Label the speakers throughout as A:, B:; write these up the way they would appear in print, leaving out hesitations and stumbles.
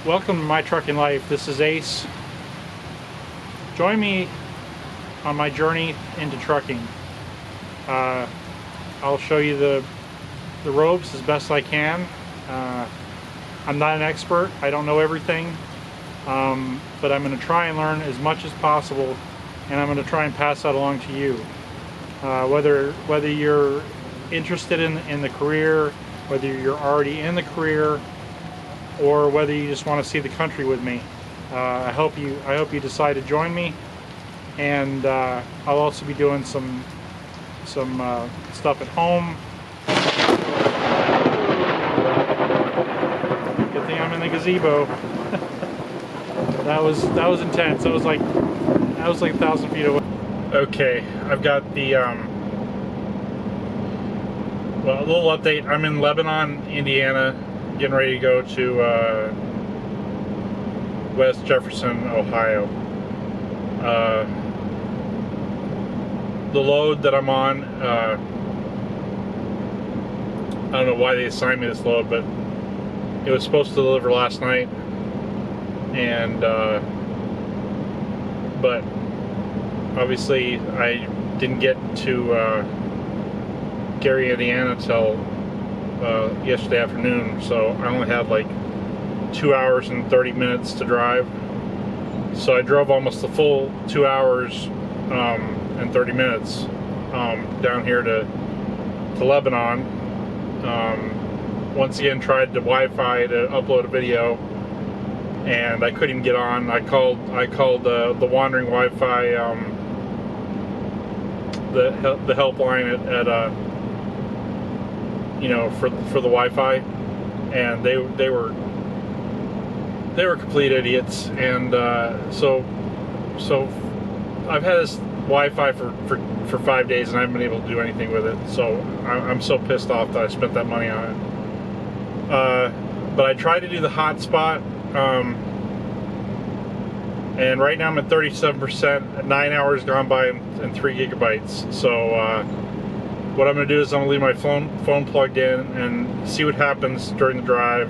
A: Welcome to My Trucking Life. This is Ace. Join me on my journey into trucking. I'll show you the ropes as best I can. I'm not an expert. I don't know everything, but I'm going to try and learn as much as possible, and I'm going to try and pass that along to you. Whether you're interested in the career, whether you're already in the career, or whether you just want to see the country with me. I hope you decide to join me, and I'll also be doing some stuff at home. Good thing I'm in the gazebo. that was intense. That was like 1,000 feet away. Okay, I've got the well, a little update. I'm in Lebanon, Indiana, getting ready to go to West Jefferson, Ohio. The load that I'm on, I don't know why they assigned me this load, but it was supposed to deliver last night, and but obviously I didn't get to Gary, Indiana till yesterday afternoon, so I only had like 2 hours and 30 minutes to drive. So I drove almost the full 2 hours and 30 minutes down here to Lebanon. Once again, tried the Wi-Fi to upload a video, and I couldn't get on. I called the wandering Wi-Fi, the helpline at you know, for the Wi-Fi, and they were complete idiots. And so I've had this Wi-Fi for 5 days, and I haven't been able to do anything with it. So I'm so pissed off that I spent that money on it. But I tried to do the hotspot, and right now I'm at 37%. 9 hours gone by and 3 gigabytes. So what I'm going to do is I'm going to leave my phone plugged in and see what happens during the drive.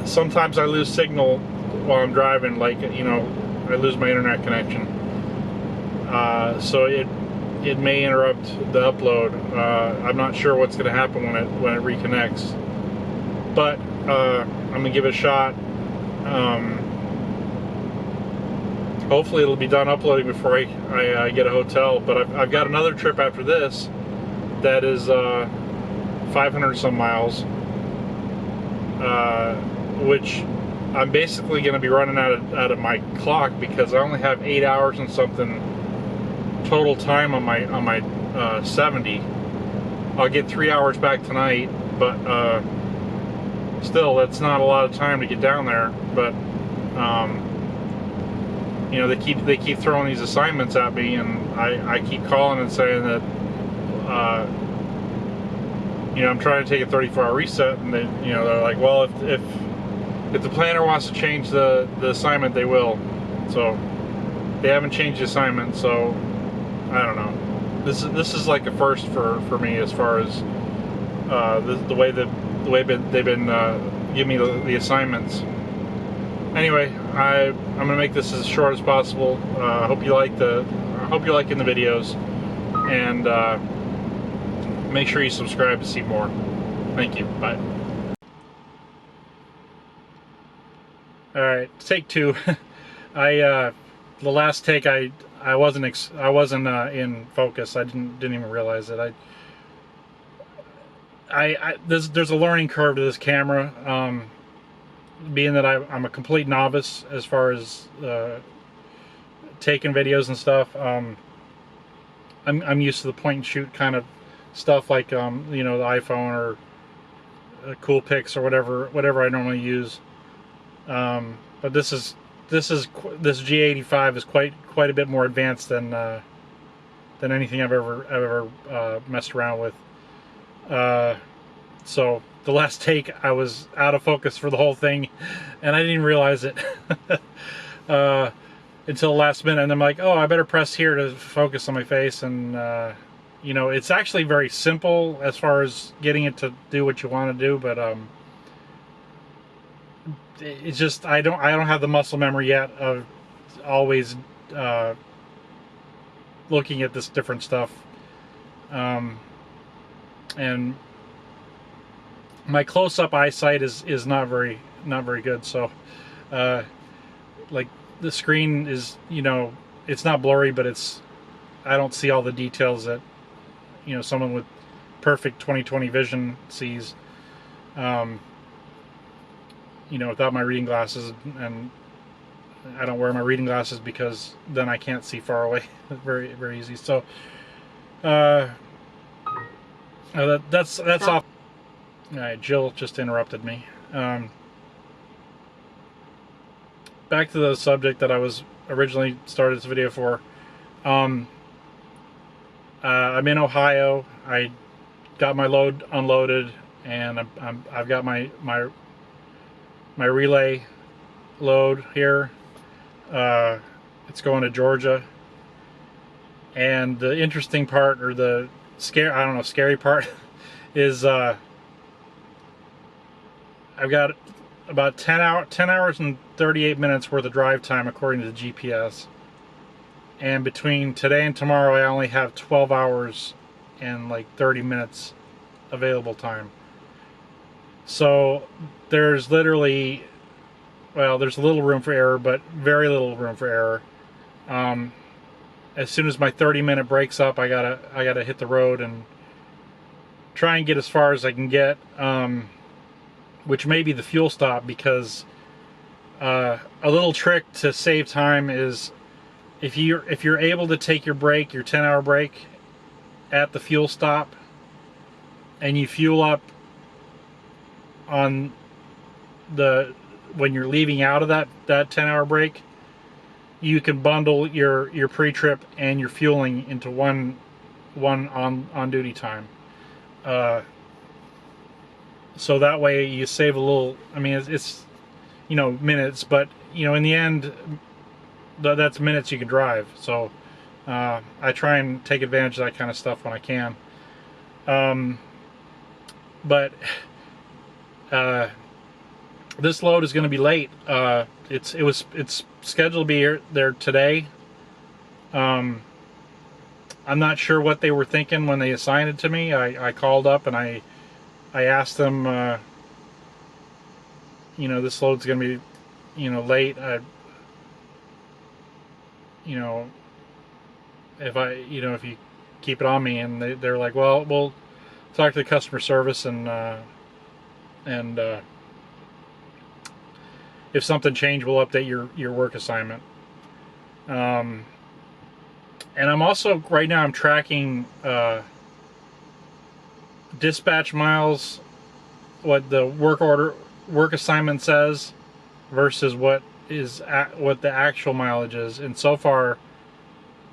A: Sometimes I lose signal while I'm driving, like, you know, I lose my internet connection. So it may interrupt the upload. I'm not sure what's going to happen when it reconnects, but I'm going to give it a shot. Hopefully it'll be done uploading before I get a hotel. But I've got another trip after this that is 500 some miles, which I'm basically going to be running out of my clock, because I only have 8 hours and something total time on my 70. I'll get 3 hours back tonight, but still, that's not a lot of time to get down there. But you know, they keep throwing these assignments at me, and I keep calling and saying that you know, I'm trying to take a 34-hour reset, and they're like, well, if the planner wants to change the assignment, they will. So they haven't changed the assignment, so I don't know. This is like a first for me, as far as the way they've been giving me the assignments. Anyway, I'm gonna make this as short as possible. I hope you're liking the videos, and make sure you subscribe to see more. Thank you. Bye. All right, take two. The last take I wasn't in focus. I didn't even realize it. There's a learning curve to this camera. Being that I'm a complete novice as far as taking videos and stuff. I'm used to the point and shoot kind of stuff, like you know, the iPhone or Cool Pics or whatever I normally use. But this G85 is quite a bit more advanced than anything I've ever messed around with. So the last take, I was out of focus for the whole thing, and I didn't realize it until the last minute. And I'm like, oh, I better press here to focus on my face. And you know, it's actually very simple as far as getting it to do what you want to do, but it's just I don't have the muscle memory yet of always looking at this different stuff, and my close-up eyesight is not very good. So like the screen is, you know, it's not blurry, but I don't see all the details that, you know, someone with perfect 20/20 vision sees, you know, without my reading glasses. And I don't wear my reading glasses because then I can't see far away very easy. So that's off. All right, Jill just interrupted me. Back to the subject that I was originally started this video for. I'm in Ohio. I got my load unloaded, and I've got my relay load here. It's going to Georgia, and the interesting part, or the scary part, is I've got about 10 hours and 38 minutes worth of drive time according to the GPS. And between today and tomorrow, I only have 12 hours and like 30 minutes available time. So there's literally, well, there's a little room for error, but very little room for error. As soon as my 30-minute breaks up, I gotta hit the road and try and get as far as I can get, which may be the fuel stop, because a little trick to save time is if you're able to take your break, your 10-hour break, at the fuel stop, and you fuel up on when you're leaving out of that 10-hour break, you can bundle your pre-trip and your fueling into one on duty time. So that way you save a little. I mean, it's you know, minutes, but you know, in the end, that's minutes you can drive. So I try and take advantage of that kind of stuff when I can. But this load is going to be late. It's scheduled to be there today. I'm not sure what they were thinking when they assigned it to me. I called up and I asked them, you know, this load's going to be, you know, late. You know, if you keep it on me, and they're like, well, we'll talk to the customer service, and if something changed, we'll update your work assignment. And I'm also, right now, I'm tracking dispatch miles, what the work assignment says versus what the actual mileage is. And so far,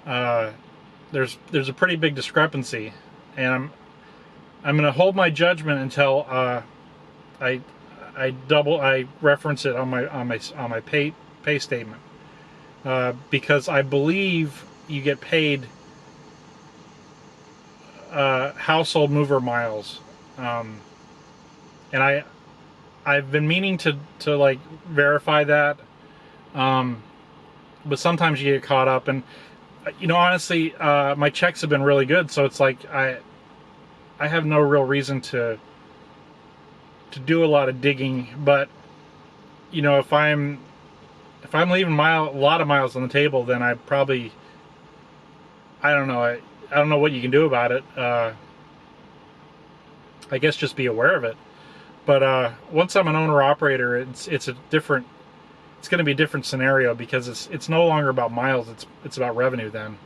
A: there's a pretty big discrepancy, and I'm going to hold my judgment until I reference it on my pay statement, because I believe you get paid household mover miles, and I've been meaning to like verify that, but sometimes you get caught up, and you know, honestly, my checks have been really good, so it's like I have no real reason to do a lot of digging. But you know, if I'm leaving a lot of miles on the table, then I probably, I don't know, I don't know what you can do about it. I guess just be aware of it. But once I'm an owner operator, it's going to be a different scenario, because it's no longer about miles, it's about revenue then.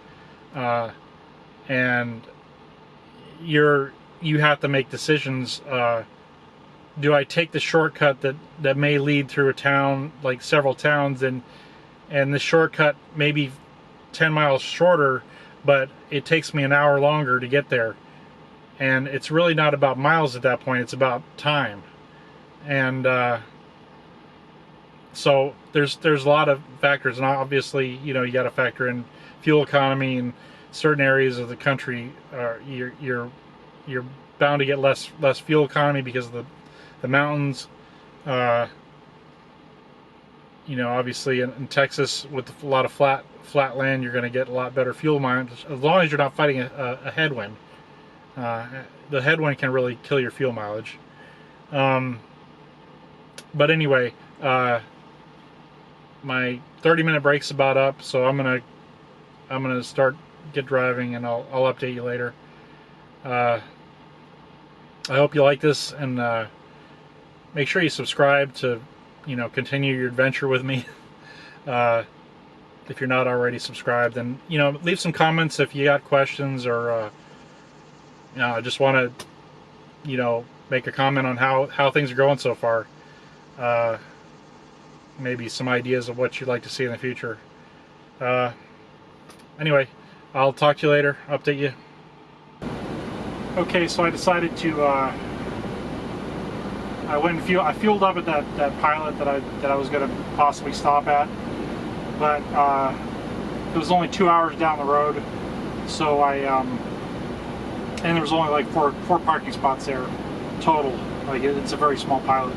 A: And you have to make decisions. Do I take the shortcut that may lead through a town, like several towns, and the shortcut may be 10 miles shorter, but it takes me an hour longer to get there? And it's really not about miles at that point, it's about time. And so there's a lot of factors, and obviously, you know, you got to factor in fuel economy. In certain areas of the country, you're bound to get less fuel economy because of the mountains. you know, obviously in Texas with a lot of flat land, you're going to get a lot better fuel mileage as long as you're not fighting a headwind. The headwind can really kill your fuel mileage. But anyway, my 30-minute break's about up, so I'm gonna get driving, and I'll update you later. I hope you like this, and make sure you subscribe to, you know, continue your adventure with me. If you're not already subscribed, then, you know, leave some comments if you got questions, or you know, I just want to, you know, make a comment on how things are going so far. Maybe some ideas of what you'd like to see in the future. Anyway, I'll talk to you later. Update you. Okay, so I decided to. I went and I fueled up at that pilot that I was going to possibly stop at, but it was only 2 hours down the road, so and there was only like four parking spots there total. Like, it's a very small pilot.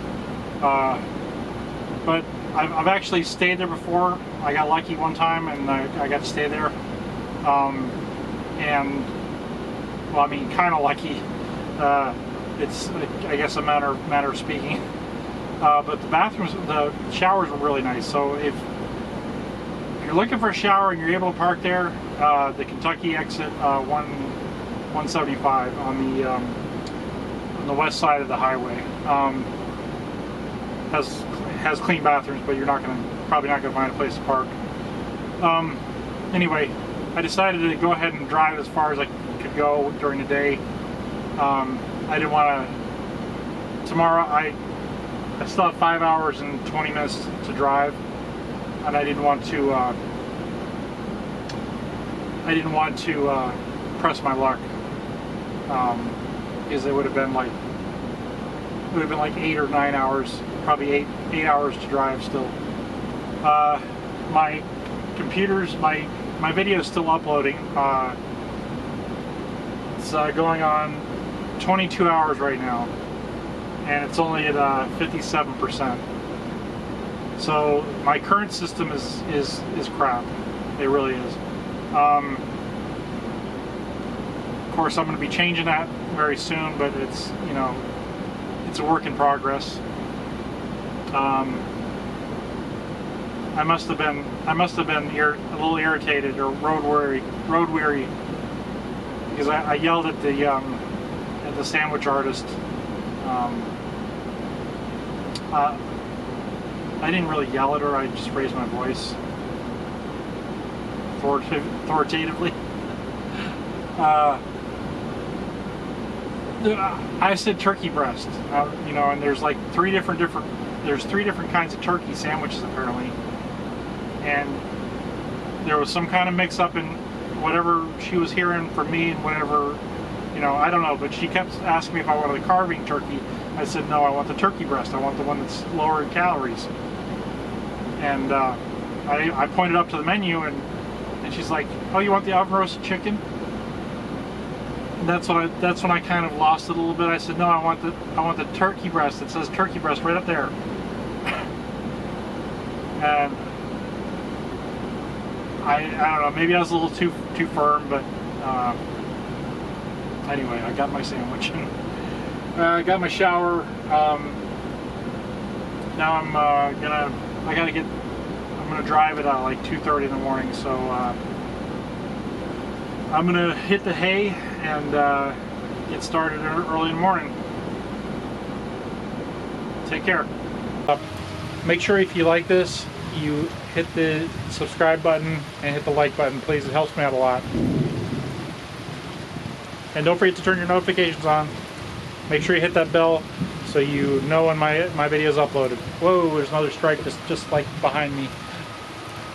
A: But I've actually stayed there before. I got lucky one time, and I got to stay there. And well, I mean, kind of lucky. It's, I guess, a matter of speaking. But the bathrooms, the showers were really nice. So if you're looking for a shower and you're able to park there, the Kentucky exit 175 on the west side of the highway has clean bathrooms, but you're probably not gonna find a place to park. Anyway, I decided to go ahead and drive as far as I could go during the day. I didn't want to. Tomorrow, I still have 5 hours and 20 minutes to drive, and I didn't want to. Press my luck, because it would have been like 8 or 9 hours, probably eight hours to drive still. My computer's my video is still uploading. It's going on 22 hours right now, and it's only at 57%. So my current system is crap. It really is. Of course, I'm going to be changing that very soon, but it's, you know, it's a work in progress. I must have been a little irritated or road weary, because I yelled at the sandwich artist. I didn't really yell at her. I just raised my voice authoritatively. I said turkey breast, you know, and there's like three different kinds of turkey sandwiches apparently, and there was some kind of mix-up in whatever she was hearing from me and whatever, you know, I don't know, but she kept asking me if I wanted the carving turkey. I said no, I want the turkey breast. I want the one that's lower in calories. And I pointed up to the menu, and she's like, "Oh, you want the oven roasted chicken?" And that's when I kind of lost it a little bit. I said, "No, I want the turkey breast. It says turkey breast right up there." And I don't know. Maybe I was a little too firm, but anyway, I got my sandwich. I got my shower. Now I'm gonna drive it at like 2:30 in the morning. So I'm gonna hit the hay and get started early in the morning. Take care. Make sure if you like this, you hit the subscribe button and hit the like button, please. It helps me out a lot. And don't forget to turn your notifications on. Make sure you hit that bell so you know when my video is uploaded. Whoa, there's another strike just like behind me.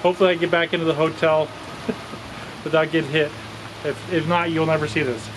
A: Hopefully I get back into the hotel without getting hit. If not, you'll never see this.